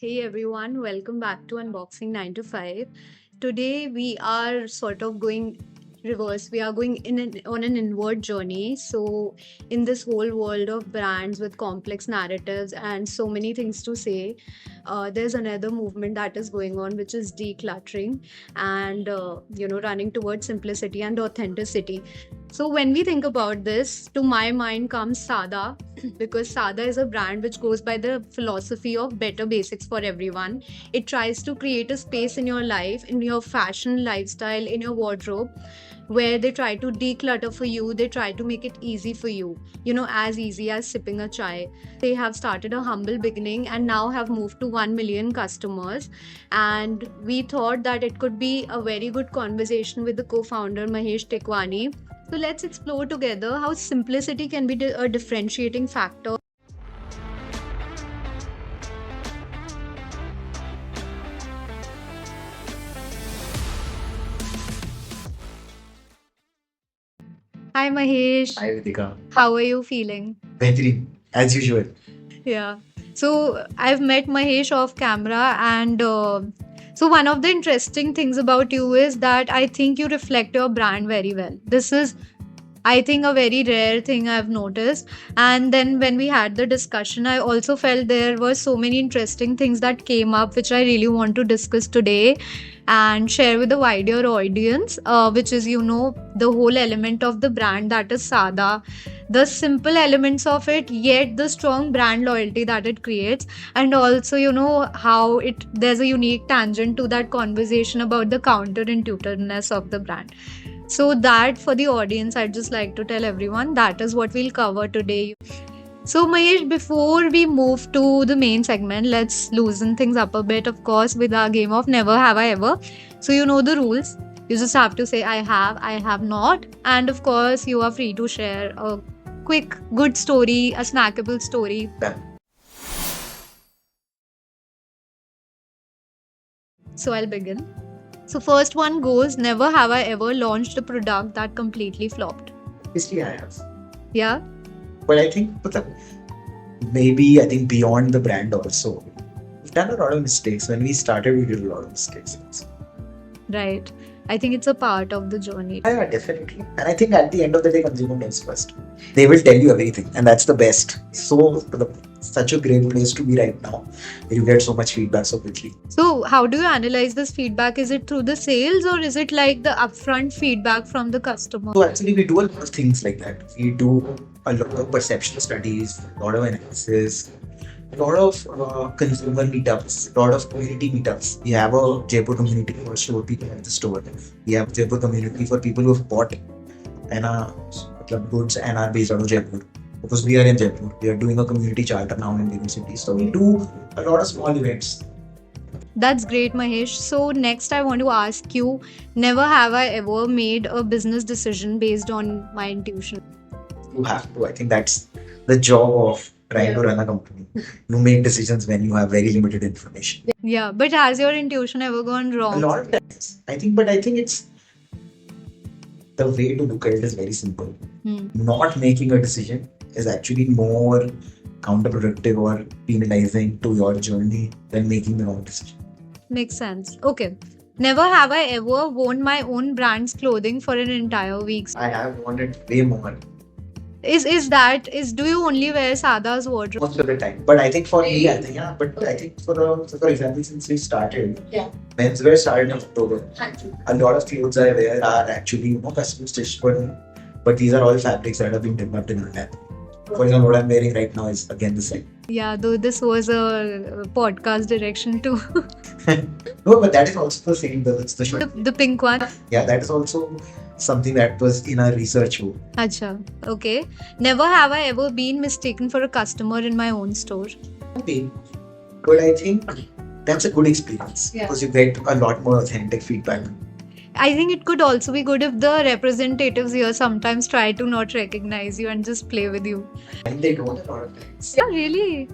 Hey everyone, welcome back to Unboxing 9 to 5. Today we are sort of going reverse. We are going on an inward journey. So, in this whole world of brands with complex narratives and so many things to say, there's another movement that is going on, which is decluttering and running towards simplicity and authenticity. So when we think about this, to my mind comes SAADAA because SAADAA is a brand which goes by the philosophy of better basics for everyone. It tries to create a space in your life, in your fashion lifestyle, in your wardrobe, where they try to declutter for you. They try to make it easy for you, as easy as sipping a chai. They have started a humble beginning and now have moved to 1 million customers. And we thought that it could be a very good conversation with the co-founder Mahesh Tekwani. So let's explore together how simplicity can be a differentiating factor. Hi Mahesh. Hi, Ritika. How are you feeling? Very, as usual. Yeah. So I've met Mahesh off camera, and so one of the interesting things about you is that I think you reflect your brand very well. This is, I think, a very rare thing I've noticed. And then when we had the discussion, I also felt there were so many interesting things that came up, which I really want to discuss today and share with the wider audience, which is, the whole element of the brand that is SAADAA, the simple elements of it, yet the strong brand loyalty that it creates. And also, how there's a unique tangent to that conversation about the counterintuitiveness of the brand. So that for the audience, I'd just like to tell everyone that is what we'll cover today. So Mahesh, before we move to the main segment, let's loosen things up a bit, of course, with our game of Never Have I Ever. So you know the rules. You just have to say I have not. And of course, you are free to share a quick, good story, a snackable story. So I'll begin. So first one goes, never have I ever launched a product that completely flopped. Obviously, I have. Yeah? But I think, maybe I think beyond the brand also, we've done a lot of mistakes. When we started, we did a lot of mistakes. Right. I think it's a part of the journey. Yeah, definitely. And I think at the end of the day, consumer knows first. They will tell you everything, and that's the best. So, such a great place to be right now. You get so much feedback so quickly. So how do you analyze this feedback? Is it through the sales or is it like the upfront feedback from the customer? So actually, we do a lot of things like that. We do a lot of perception studies, a lot of analysis, a lot of consumer meetups, a lot of community meetups. We have a Jaipur community for store people at the store. We have Jaipur community for people who have bought and goods and are based out of Jaipur. Because we are in Jaipur, we are doing a community charter now in different cities. So we do a lot of small events. That's great, Mahesh. So next I want to ask you, never have I ever made a business decision based on my intuition. You have to. I think that's the job of trying to run a company. You make decisions when you have very limited information. Yeah, but has your intuition ever gone A wrong? lot of times. I think it's the way to look at it is very simple. Not making a decision is actually more counterproductive or penalizing to your journey than making the wrong decision. Makes sense. Okay. Never have I ever worn my own brand's clothing for an entire week. I have wanted way more Do you only wear SAADAA's wardrobe? most of the time. But I think for me, but I think for example, since we started, menswear started in October. A lot of clothes I wear are actually custom stitched for me. But these are all fabrics that have been developed in India. For example, what I'm wearing right now is again the same. Yeah, though this was a podcast direction too. No, but that is also the same. That's the shirt. The pink one. Yeah, that is also something that was in our research. Acha. Okay. Never have I ever been mistaken for a customer in my own store. Okay. But I think that's a good experience because you get a lot more authentic feedback. I think it could also be good if the representatives here sometimes try to not recognize you and just play with you. And they don't a lot of times. Yeah, really.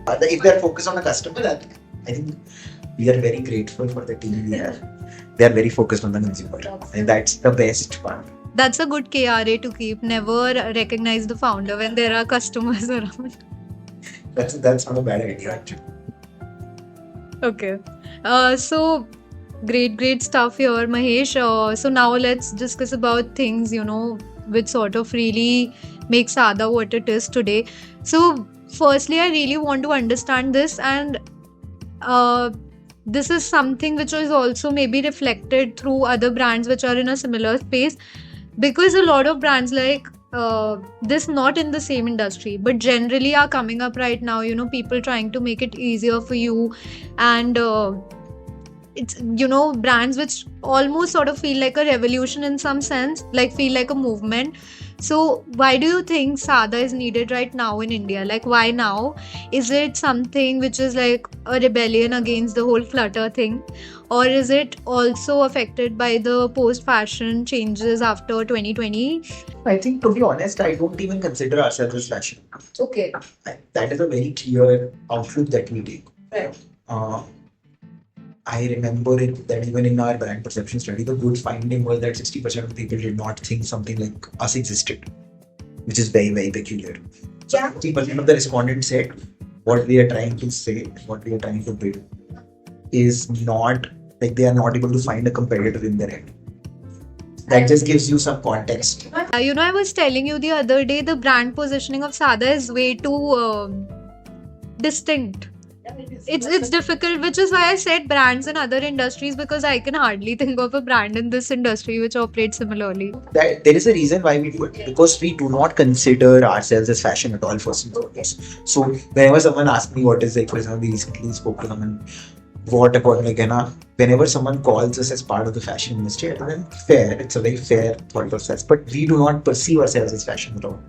If they're focused on the customer, I think we are very grateful for the team we have. They are very focused on the consumer. And that's the best part. That's a good KRA to keep. Never recognize the founder when there are customers around. That's not a bad idea actually. Okay. So great stuff here, Mahesh. So now let's discuss about things, which sort of really makes SAADAA what it is today. So firstly, I really want to understand this, and uh, this is something which is also maybe reflected through other brands which are in a similar space, because a lot of brands like this, not in the same industry but generally, are coming up right now, people trying to make it easier for you. And it's, brands which almost sort of feel like a revolution in some sense, like feel like a movement. So why do you think SAADAA is needed right now in India? Like, why now? Is it something which is like a rebellion against the whole clutter thing, or is it also affected by the post fashion changes after 2020? I think, to be honest, I don't even consider ourselves as fashion. Okay. That is a very clear outlook that we take. Right. Uh, I remember it that even in our brand perception study, the good finding was that 60% of people did not think something like us existed, which is very peculiar. So Yeah. 50% of the respondents said what we are trying to say, what we are trying to build is not, like, they are not able to find a competitor in their head. That just gives you some context. I was telling you the other day, the brand positioning of SAADAA is way too distinct. It's difficult, which is why I said brands in other industries, because I can hardly think of a brand in this industry which operates similarly. That there is a reason why we do it, because we do not consider ourselves as fashion at all, first and foremost. So whenever someone asks me what is, like, for example, we recently spoke to someone, what about, like, whenever someone calls us as part of the fashion industry, I tell them, fair, it's a very fair thought process, but we do not perceive ourselves as fashion at all.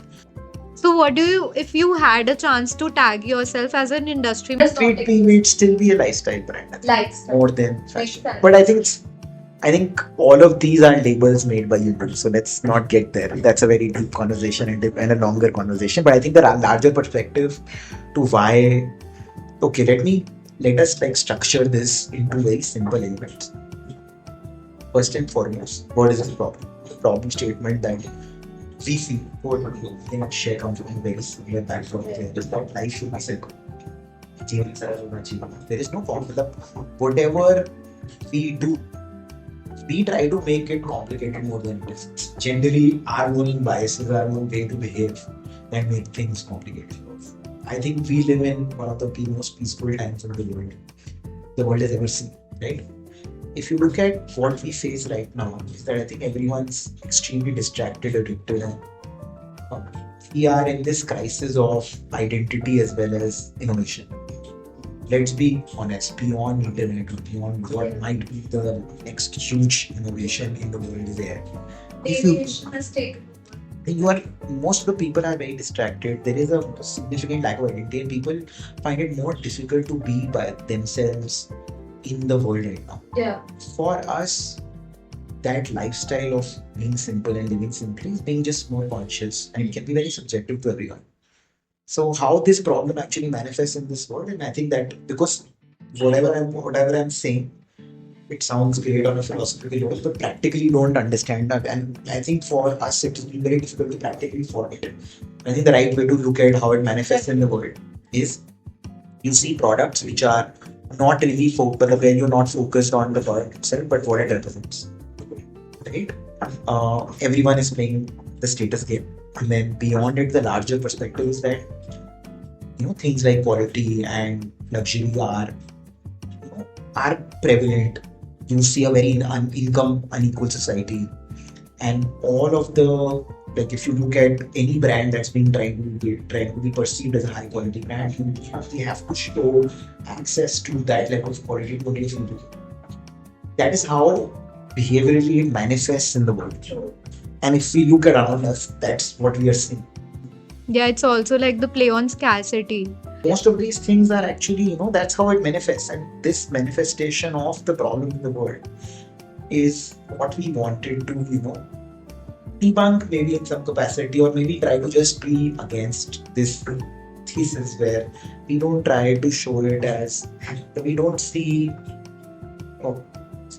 So what do you, if you had a chance to tag yourself as an industry? We'd still be a lifestyle brand, I think, Lifestyle. more than fashion. But I think all of these are labels made by you. So let's not get there. That's a very deep conversation and a longer conversation. But I think the larger perspective to why. Okay, let us, like, structure this into very simple elements. First and foremost, what is the problem? The problem statement that we feel, in share comes from a very similar background, is that life should be simple. There is no formula. Whatever we do, we try to make it complicated more than it is. Generally, our own biases, our own way to behave, and make things complicated. I think we live in one of the most peaceful times in the world has ever seen, right? If you look at what we face right now, is that I think everyone's extremely distracted, addicted, and we are in this crisis of identity as well as innovation. Let's be honest, beyond internet or beyond what might be the next huge innovation in the world is there. Most of the people are very distracted. There is a significant lack of identity, and people find it more difficult to be by themselves in the world right now. Yeah. For us, that lifestyle of being simple and living simply is being just more conscious, and it can be very subjective to everyone. So how this problem actually manifests in this world, and I think that because whatever I'm saying, it sounds great on a philosophical level, but practically don't understand that. And I think for us, it is very difficult to practically follow it. I think the right way to look at how it manifests in the world is you see products which are not really focused, where you're not focused on the product itself, but what it represents. Right? Everyone is playing the status game. And then beyond it, the larger perspective is that, things like quality and luxury are prevalent. You see a very income unequal society, and all of the, like, if you look at any brand that's been trying to be perceived as a high quality brand, they have to show access to that level of quality to really feel it. That is how behaviorally it manifests in the world. And if we look around us, that's what we are seeing. Yeah, it's also like the play on scarcity. Most of these things are actually, that's how it manifests. And this manifestation of the problem in the world is what we wanted to, debunk maybe in some capacity, or maybe try to just be against this thesis where we don't try to show it as, we don't see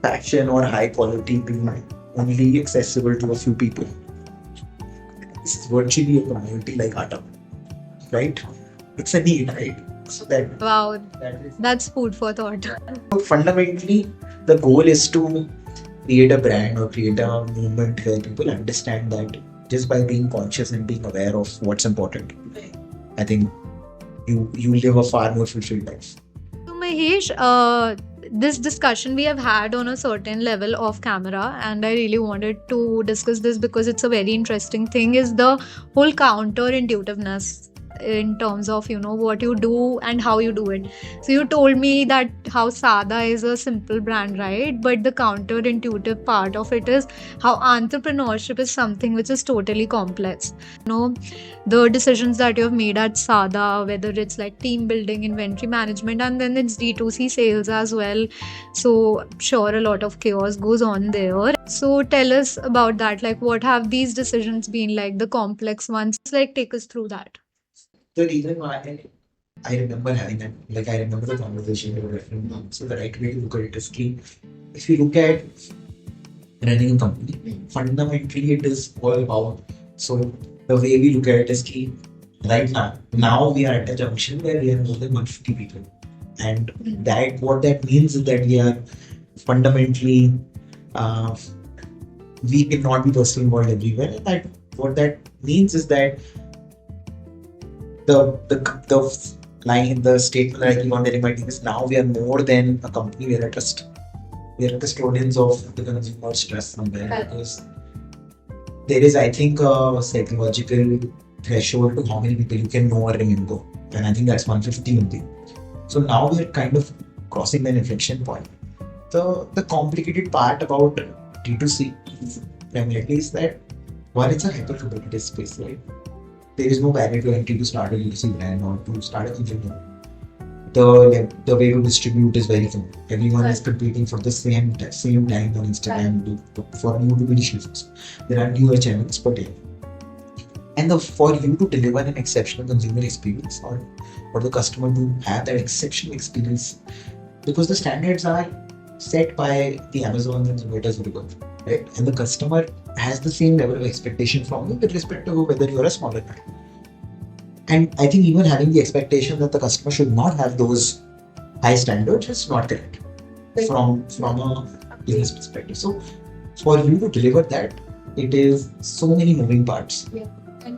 fashion or high quality being only accessible to a few people. This is virtually a community like Atom, right? It's a need, right? So that Wow, that is that's food for thought. so fundamentally the goal is to create a brand or create a movement where people understand that just by being conscious and being aware of what's important, I think you live a far more fulfilled life. So, Mahesh, this discussion we have had on a certain level off camera, and I really wanted to discuss this because it's a very interesting thing. Is the whole counterintuitiveness in terms of what you do and how you do it. So you told me that how SAADAA is a simple brand, right? But the counterintuitive part of it is how entrepreneurship is something which is totally complex. The decisions that you have made at SAADAA, whether it's like team building, inventory management, and then it's D2C sales as well. So, sure, a lot of chaos goes on there. So, tell us about that. Like, what have these decisions been like, the complex ones? Like, take us through that. The reason why I remember having that, like I remember the conversation we were referring to. So the right way to look at it is key. If you look at running a company, fundamentally it is all about. So the way we look at it is key. Right now we are at a junction where we have more than 150 people, and that what that means is that we are fundamentally uh, we cannot be personally involved everywhere. And that what that means is that the line the statement that I keep on telling my team is now we are more than a company. We are custodians of the consumer's trust somewhere because there is, I think, a psychological threshold to how many people you can know or remember, and I think that's 150 only. So now we're kind of crossing that inflection point. The complicated part about D2C primarily is that while it's a hyper competitive space, right? There is no barrier to entry to start a D2C brand or to start a consumer. The way to distribute is very common. Everyone is competing for the same time on Instagram for you to be distributed. There are newer channels, but yeah. And for you to deliver an exceptional consumer experience or for the customer to have that exceptional experience, because the standards are set by the Amazon and Zomatos of the world, right? And the customer has the same level of expectation from you with respect to whether you're a smaller brand. And I think even having the expectation that the customer should not have those high standards is not correct from a business perspective. So for you to deliver that, it is so many moving parts. Yeah.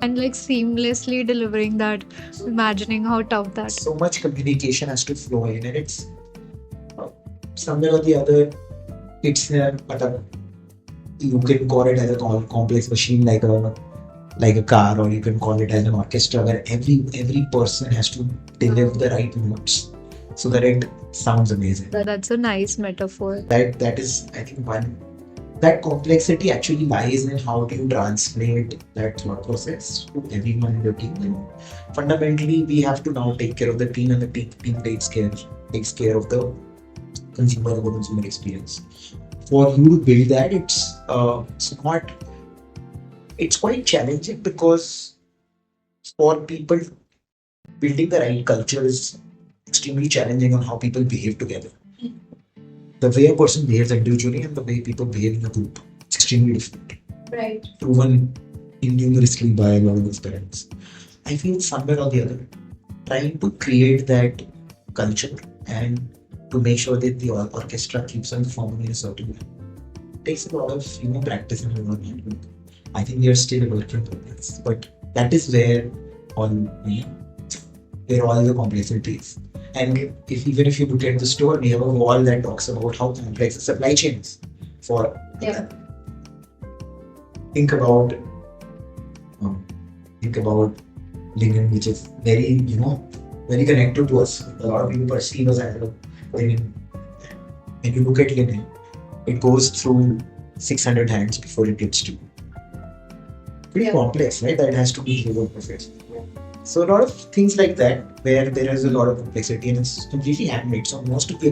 And like seamlessly delivering that, imagining how tough that. So much communication has to flow in, and it's somewhere or the other, it's you can call it as a complex machine like a car, or you can call it as an orchestra where every person has to deliver the right notes so that it sounds amazing. That's a nice metaphor. That is, I think, one. That complexity actually lies in how do you translate that thought process to everyone in the team. And fundamentally, we have to now take care of the team, and the team takes care of the consumer experience. For you to build that, it's quite challenging because for people, building the right culture is extremely challenging on how people behave together. The way a person behaves individually and the way people behave in a group, it's extremely different. Right. Proven numerously by a lot of experiments. I feel somewhere or the other, trying to create that culture and to make sure that the orchestra keeps on performing in a certain way takes a lot of practice and learning. I think we are still a work in progress, but that is where all the complexity is. And even if you look at the store, we have a wall that talks about how complex the supply chain is. Think about linen, which is very very connected to us. A lot of people perceive us as linen. When you look at linen, it goes through 600 hands before it gets to you. Pretty complex, right? That has to be labor process. So a lot of things like that where there is a lot of complexity and it's completely handmade. So most of the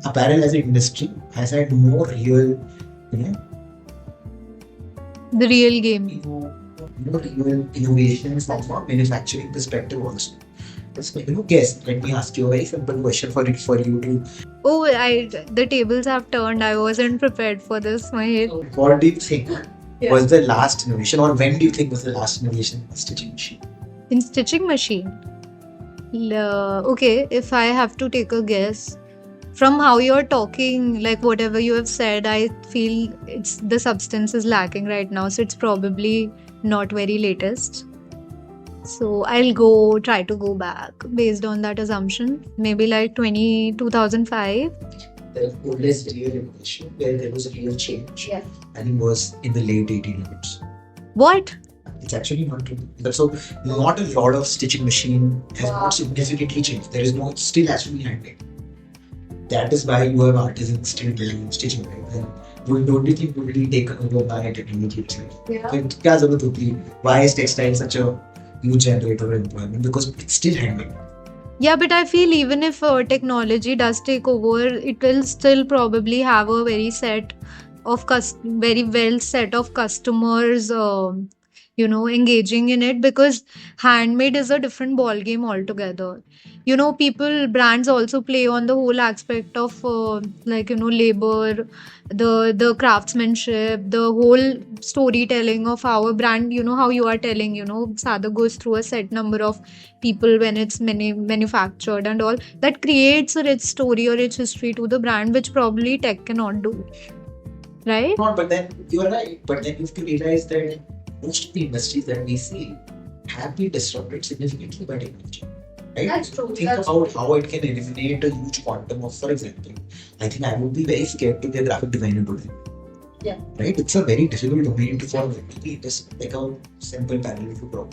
apparel as an industry has had more real, The real game. Real innovation from a manufacturing perspective also. Guess. Let me ask you a very simple question for you to. Oh, the tables have turned. I wasn't prepared for this, Mahesh. What do you think was the last innovation, or when do you think was the last innovation in stitching machine? In stitching machine? Okay, if I have to take a guess, from how you're talking, like whatever you have said, I feel it's the substance is lacking right now. So it's probably not very latest. So I'll try to go back based on that assumption. Maybe like 2005. The oldest real innovation where there was a real change. Yeah. And it was in the late 1800s. What? It's actually not true. So, not a lot of stitching machine has not significantly changed. There is no, it still has to be handmade. That is why you have artisans still doing stitching, right? And you don't you think will be taken over by technology itself? Yeah. So, क्या जरूरत होती है? Why is textile such a huge generator of employment? Because it's still handmade. Yeah, but I feel even if technology does take over, it will still probably have a very well set of customers, engaging in it, because handmade is a different ball game altogether. Brands also play on the whole aspect of labor, the craftsmanship, the whole storytelling of our brand. How you are telling, SAADAA goes through a set number of people when it's manufactured and all that creates a rich story or rich history to the brand, which probably tech cannot do, right? Not, but then you are right. But then you have to realize that most of the industries that we see have been disrupted significantly by technology. Right? That's true. Think about how it can eliminate a huge quantum of, for example, I think I would be very scared to be a graphic designer today. Yeah. Right? It's a very difficult domain to follow. Just like a simple parallel to draw.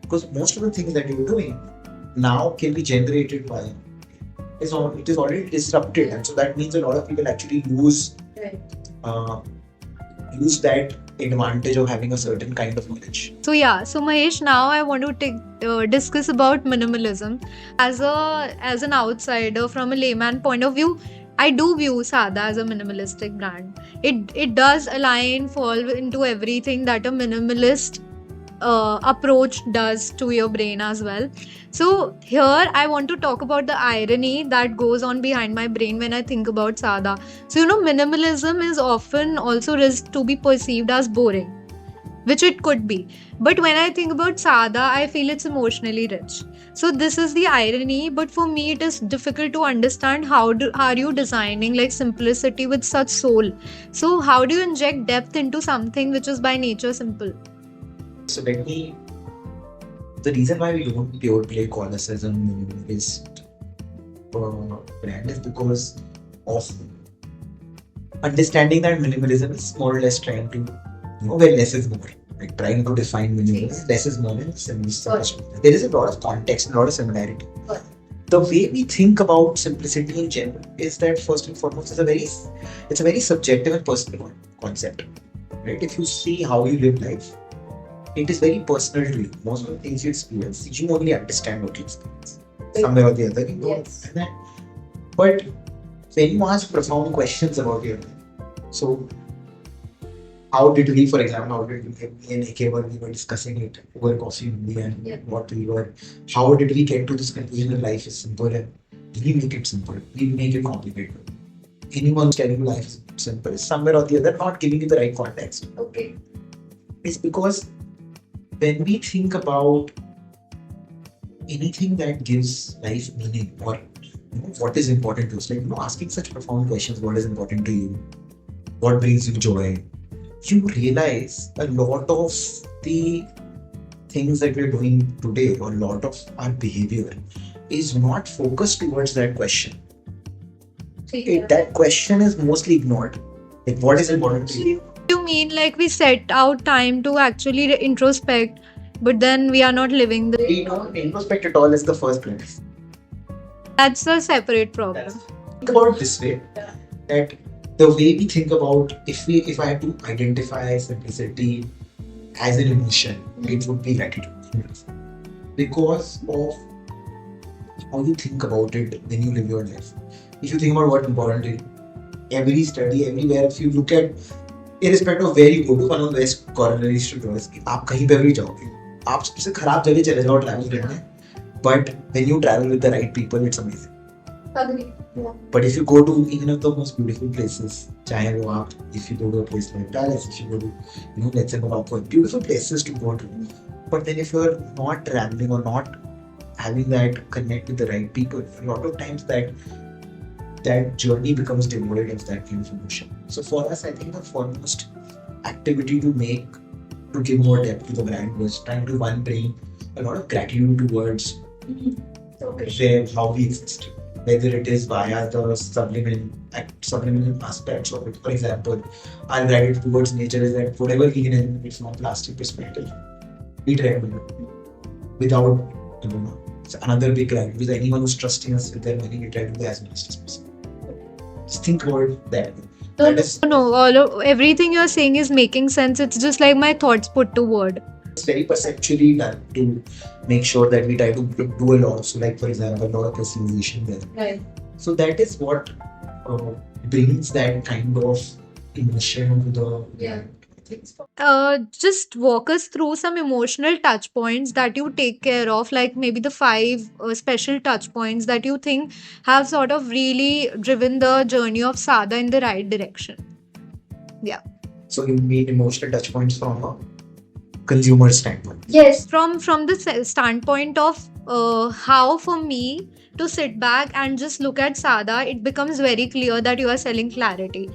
Because most of the things that you're doing now can be generated by it is already disrupted, and so that means a lot of people actually use that advantage of having a certain kind of knowledge. So Mahesh, now I want to discuss about minimalism as an outsider from a layman point of view. I do view SAADAA as a minimalistic brand. It does fall into everything that a minimalist approach does to your brain as well. So here I want to talk about the irony that goes on behind my brain when I think about SAADAA. So minimalism is often also risked to be perceived as boring, which it could be. But when I think about SAADAA, I feel it's emotionally rich. So this is the irony, but for me it is difficult to understand how are you designing like simplicity with such soul. So how do you inject depth into something which is by nature simple? So the reason why we don't pure play call us as a minimalist brand is because of understanding that minimalism is more or less trying to, where less is more. Like trying to define minimalism, less is more and there is a lot of context and a lot of similarity. The way we think about simplicity in general is that first and foremost it's a very subjective and personal concept. Right? If you see how you live life, it is very personal to you. Most of the things you experience, you only understand what you experience. Somewhere or the other, you don't understand that. But when you ask profound questions about your life, so how did we, for example, me and AK we were discussing it over coffee and what we were, how did we get to this conclusion that life is simple and we make it simple, we make it complicated. Anyone telling you life is simple is somewhere or the other not giving you the right context. Okay. It's because when we think about anything that gives life meaning or what is important to us, like asking such profound questions, what is important to you, what brings you joy, you realize a lot of the things that we're doing today or a lot of our behavior is not focused towards that question. That question is mostly ignored. Like what is important to you? You mean like we set out time to actually introspect, but then we are not living the... We don't introspect at all is the first place. That's a separate problem. Think about it this way, that the way we think about, if I had to identify simplicity as an emotion, it would be gratitude. Because of how you think about it when you live your life. If you think about what's important to you, every study, everywhere, if you look at, irrespective of where you go to, one of the best corollaries to draw is कि आप कहीं पे भी जाओगे, आप सबसे खराब जगह चले जाओ travel करने, but when you travel with the right people, it's amazing. Agree. Yeah. But if you go to even of the most beautiful places, if you go to a place like Dallas, if you go to, let's say Morocco, beautiful places to go to. But then if you're not traveling or not having that connect with the right people, a lot of times that journey becomes devoid of that kind of emotion. So for us, I think the foremost activity to make to give more depth to the brand was trying to one bring a lot of gratitude towards where how we exist, whether it is via the subliminal aspects of it. For example, our gratitude towards nature is that whatever we can, it's not plastic perspective, we try to do without, you know, it's another big gratitude because anyone who's trusting us with their money, we try to do as much as possible. Just think about that. That is No, everything you're saying is making sense. It's just like my thoughts put to word. very perceptually done to make sure that we try to do a lot. So, like for example, a lot of personalization there. Right. So that is what brings that kind of emotion to the brand. Just walk us through some emotional touch points that you take care of, like maybe the five special touch points that you think have sort of really driven the journey of SAADAA in the right direction. Yeah. So you mean emotional touch points from a consumer standpoint. Yes, from the standpoint of how for me to sit back and just look at SAADAA, it becomes very clear that you are selling clarity.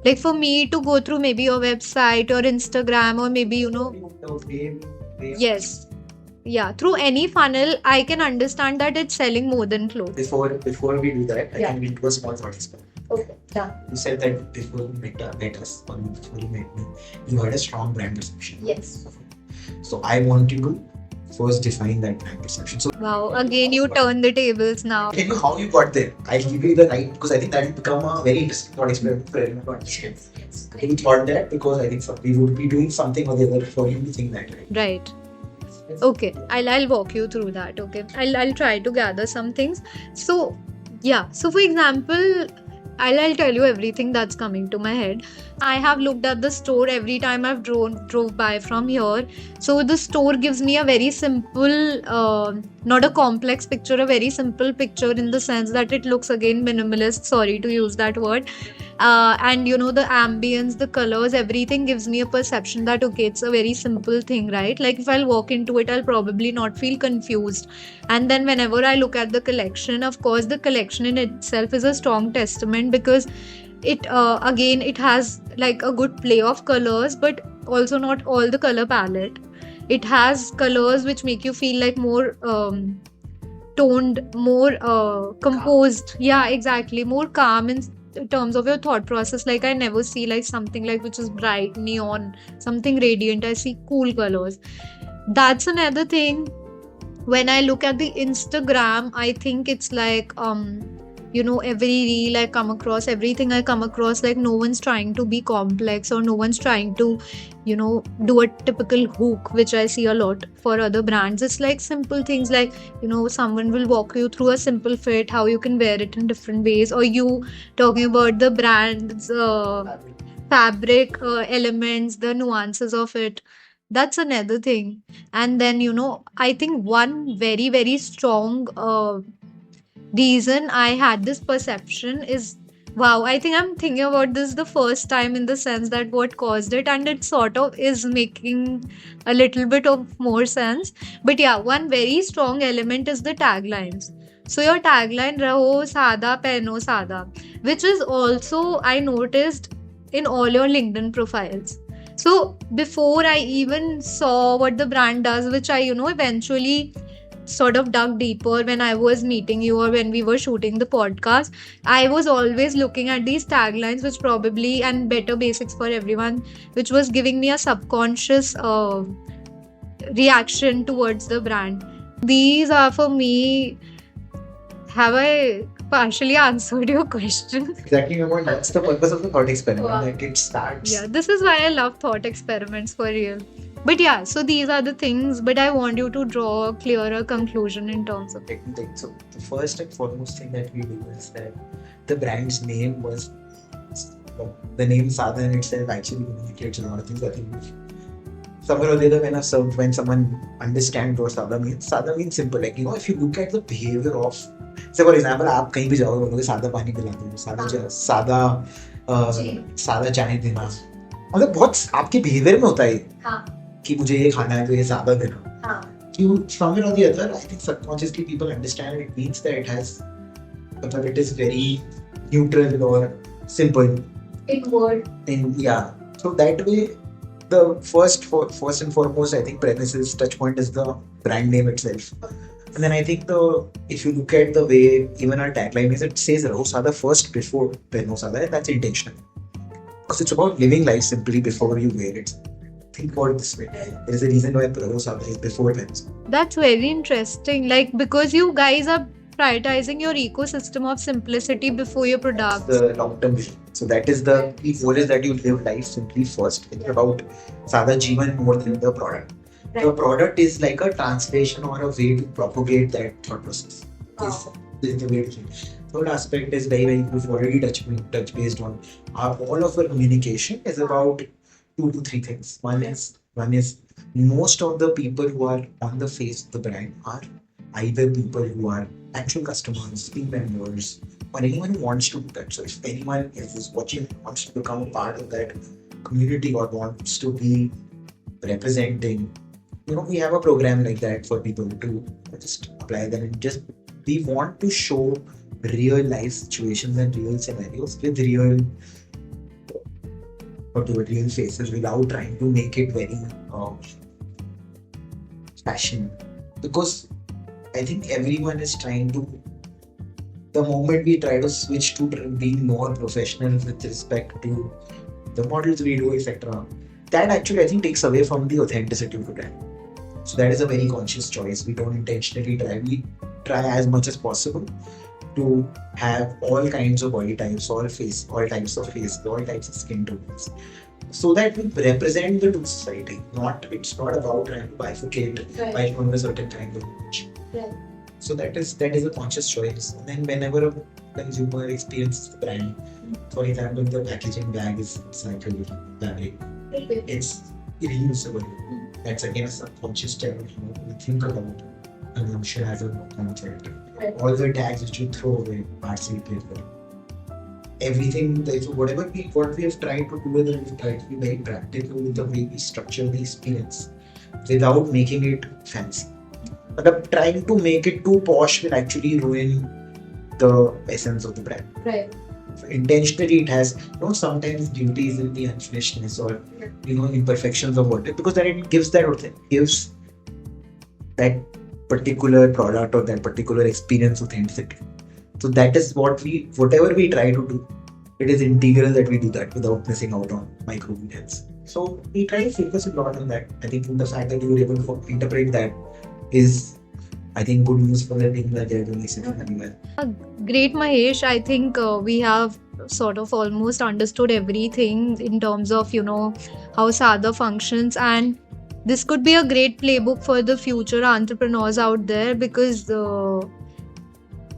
Like for me to go through maybe your website or Instagram or maybe yes, yeah, through any funnel, I can understand that it's selling more than clothes. Before we do that, I Yeah. can do a small thought experiment. Okay. Yeah. You said that before you met us or before you met me, you had a strong brand perception. Yes. So I want you to first define that brand perception. So Wow, again you turn the tables now. tell you how you got there. I'll give you the right, because I think that will become a very interesting thought experiment for everyone to understand. You thought that because I think we would be doing something or the other for you to think that, right? Right. Okay, I'll walk you through that. Okay, I'll try to gather some things. So yeah, so for example, I'll tell you everything that's coming to my head. I have looked at the store every time I've drove by from here. So the store gives me a very simple, not a complex picture, a very simple picture in the sense that it looks again minimalist. Sorry to use that word. And you know, the ambience, the colors, everything gives me a perception that okay, it's a very simple thing, right? Like if I'll walk into it, I'll probably not feel confused. And then whenever I look at the collection, of course the collection in itself is a strong testament because it again it has like a good play of colors, but also not all the color palette. It has colors which make you feel like more toned, more composed. Yeah, exactly, more calm in terms of your thought process. Like I never see like something like which is bright neon, something radiant. I see cool colors. That's another thing. When I look at the Instagram, I think it's like you know, every reel I come across, everything I come across, like no one's trying to be complex or no one's trying to, you know, do a typical hook, which I see a lot for other brands. It's like simple things like, you know, someone will walk you through a simple fit, how you can wear it in different ways, or you talking about the brand's fabric elements, the nuances of it. That's another thing. And then, you know, I think one very, very strong reason I had this perception is wow, I think I'm thinking about this the first time in the sense that what caused it, and it sort of is making a little bit of more sense. But yeah, one very strong element is the taglines. So your tagline Raho Sada Pehno Sada, which is also I noticed in all your LinkedIn profiles. So before I even saw what the brand does, which I, you know, eventually sort of dug deeper when I was meeting you or when we were shooting the podcast, I was always looking at these taglines, which probably and better basics for everyone, which was giving me a subconscious reaction towards the brand. These are for me. Have I partially answered your question? Exactly, Ramon. That's the purpose of the thought experiment. Wow. Like it starts. Yeah, this is why I love thought experiments for real. But yeah, so these are the things, but I want you to draw a clearer conclusion in terms of it. So the first and foremost thing that we do is that the brand's name was the name SAADAA in itself actually communicates a lot of things. I think somewhere or the other when someone understands what SAADAA means simple. Like, you know, if you look at the behavior of, say for example, आप कहीं भी जाओगे बोलोगे सादा पानी पिला दो, सादा चाय देना, मतलब बहुत आपके बिहेवियर में होता है कि मुझे ये खाना है तो ये सादा देना. you somewhere or the other, I think subconsciously people understand it means that it is very neutral or simple. In word. Yeah. So that way, the first and foremost, I think premises touch point is the brand name itself. And then I think if you look at the way even our tagline is, it says Raho Sada first before Pehno Sada, and that's intentional. Because it's about living life simply before you wear it. Think about it this way. There is a reason why Raho Sada is before Pehno Sada. That's very interesting. Like, because you guys are prioritizing your ecosystem of simplicity before your products. The long-term vision. So that is the key goal, is that you live life simply first. It's about Sada Jeevan more than the product. Right. The product is like a translation or a way to propagate that thought process. This is the way to think. Third aspect is very, very, we've already touch based on all of our communication is about 2 to 3 things. One is most of the people who are on the face of the brand are either people who are actual customers, team members, or anyone who wants to do that. So if anyone is watching wants to become a part of that community or wants to be representing, we have a program like that for people to just apply that, and just we want to show real life situations and real scenarios with real faces without trying to make it very fashion. Because I think everyone is trying to, the moment we try to switch to being more professional with respect to the models we do, etc., that actually I think takes away from the authenticity of the brand. So that is a very conscious choice. We don't intentionally try. We try as much as possible to have all kinds of body types, all types of face, all types of skin tones, so that we represent the two society. It's not about trying to bifurcate by showing a certain kind of image. Right. So that is a conscious choice. And then whenever a consumer experiences the brand, for example, the packaging bag is recycled fabric, it's reusable. That's again a subconscious channel. We think about consumption as a concept. All the tags which you throw away are paper. Everything, so what we have tried to do is we've tried to be very practical with the way we structure the experience without making it fancy. But trying to make it too posh will actually ruin the essence of the brand. Right. So intentionally, it has sometimes beauties in the unfinishedness or imperfections of what, because then it gives that particular product or that particular experience authenticity. So that is whatever we try to do, it is integral that we do that without missing out on micro details. So we try to focus a lot on that. I think the fact that you were able to interpret that is, I think, good news for the team that they're doing exceptionally well. Great, Mahesh. I think we have sort of almost understood everything in terms of, how SAADAA functions, and this could be a great playbook for the future entrepreneurs out there, because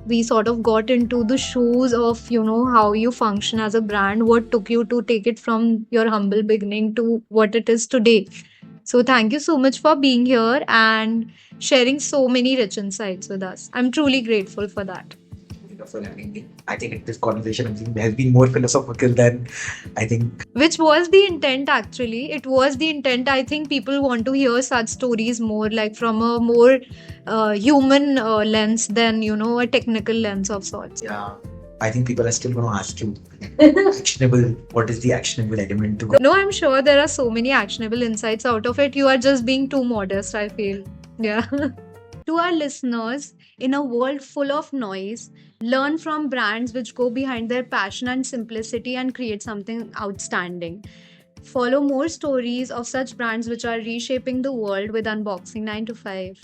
we sort of got into the shoes of, how you function as a brand, what took you to take it from your humble beginning to what it is today. So thank you so much for being here and sharing so many rich insights with us. I'm truly grateful for that. I think this conversation has been more philosophical than I think. Which was the intent actually. It was the intent. I think people want to hear such stories more, like from a more human lens than, a technical lens of sorts. Yeah. I think people are still going to ask you, what is the actionable element to go? No, I'm sure there are so many actionable insights out of it. You are just being too modest, I feel. Yeah. To our listeners, in a world full of noise, learn from brands which go behind their passion and simplicity and create something outstanding. Follow more stories of such brands which are reshaping the world with Unboxing 9 to 5.